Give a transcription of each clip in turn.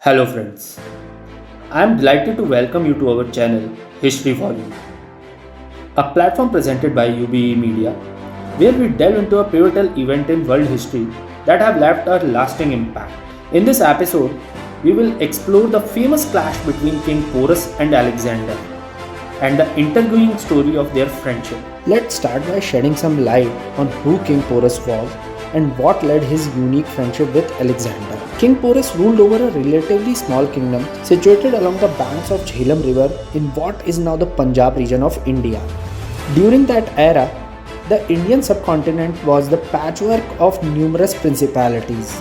Hello friends, I am delighted to welcome you to our channel History for You, a platform presented by UBE Media where we delve into a pivotal event in world history that have left a lasting impact. In this episode, we will explore the famous clash between King Porus and Alexander and the intriguing story of their friendship. Let's start by shedding some light on who King Porus was and what led his unique friendship with Alexander. King Porus ruled over a relatively small kingdom situated along the banks of Jhelum River in what is now the Punjab region of India. During that era, the Indian subcontinent was the patchwork of numerous principalities,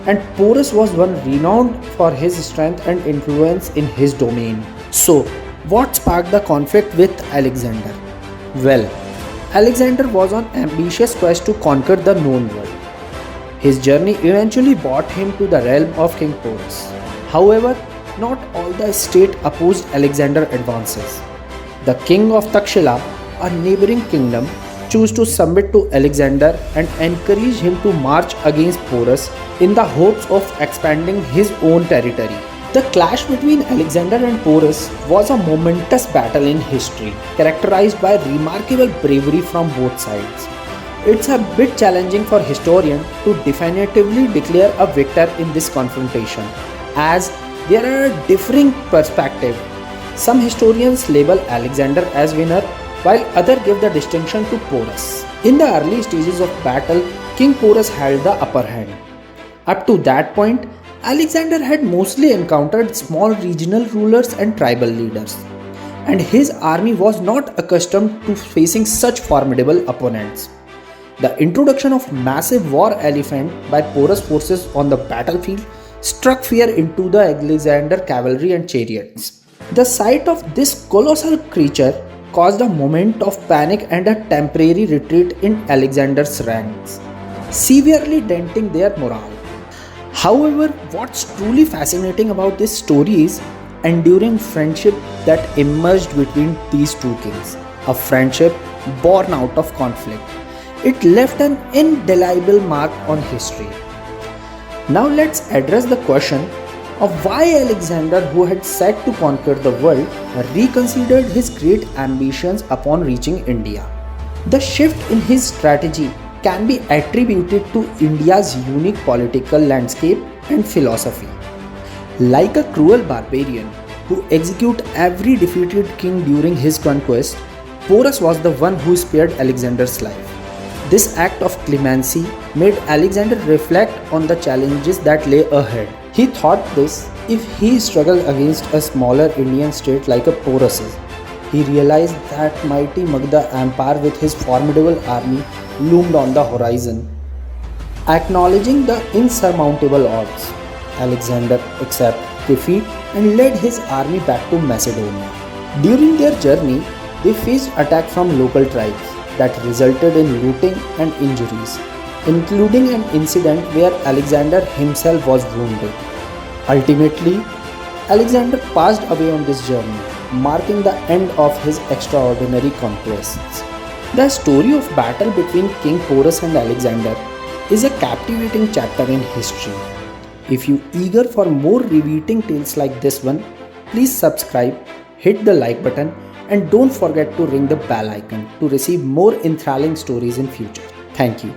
and Porus was one renowned for his strength and influence in his domain. So, what sparked the conflict with Alexander? Well, Alexander was on ambitious quest to conquer the known world. His journey eventually brought him to the realm of King Porus. However, not all the state opposed Alexander's advances. The king of Takshila, a neighboring kingdom, chose to submit to Alexander and encourage him to march against Porus in the hopes of expanding his own territory. The clash between Alexander and Porus was a momentous battle in history, characterized by remarkable bravery from both sides. It's a bit challenging for historians to definitively declare a victor in this confrontation, as there are differing perspectives. Some historians label Alexander as winner, while others give the distinction to Porus. In the early stages of battle, King Porus held the upper hand. Up to that point, Alexander had mostly encountered small regional rulers and tribal leaders, and his army was not accustomed to facing such formidable opponents. The introduction of massive war elephant by Porus forces on the battlefield struck fear into the Alexander cavalry and chariots. The sight of this colossal creature caused a moment of panic and a temporary retreat in Alexander's ranks, severely denting their morale. However, what's truly fascinating about this story is enduring friendship that emerged between these two kings, a friendship born out of conflict. It left an indelible mark on history. Now let's address the question of why Alexander, who had set to conquer the world, reconsidered his great ambitions upon reaching India. The shift in his strategy can be attributed to India's unique political landscape and philosophy. Like a cruel barbarian who executes every defeated king during his conquest, Porus was the one who spared Alexander's life. This act of clemency made Alexander reflect on the challenges that lay ahead. He thought this: if he struggled against a smaller Indian state like a Porus's, he realized that mighty Magadha Empire with his formidable army loomed on the horizon. Acknowledging the insurmountable odds, Alexander accepted defeat and led his army back to Macedonia. During their journey, they faced attacks from local tribes that resulted in looting and injuries, including an incident where Alexander himself was wounded. Ultimately, Alexander passed away on this journey, marking the end of his extraordinary conquests. The story of battle between King Porus and Alexander is a captivating chapter in history. If you're eager for more riveting tales like this one, please subscribe, hit the like button, and don't forget to ring the bell icon to receive more enthralling stories in future. Thank you.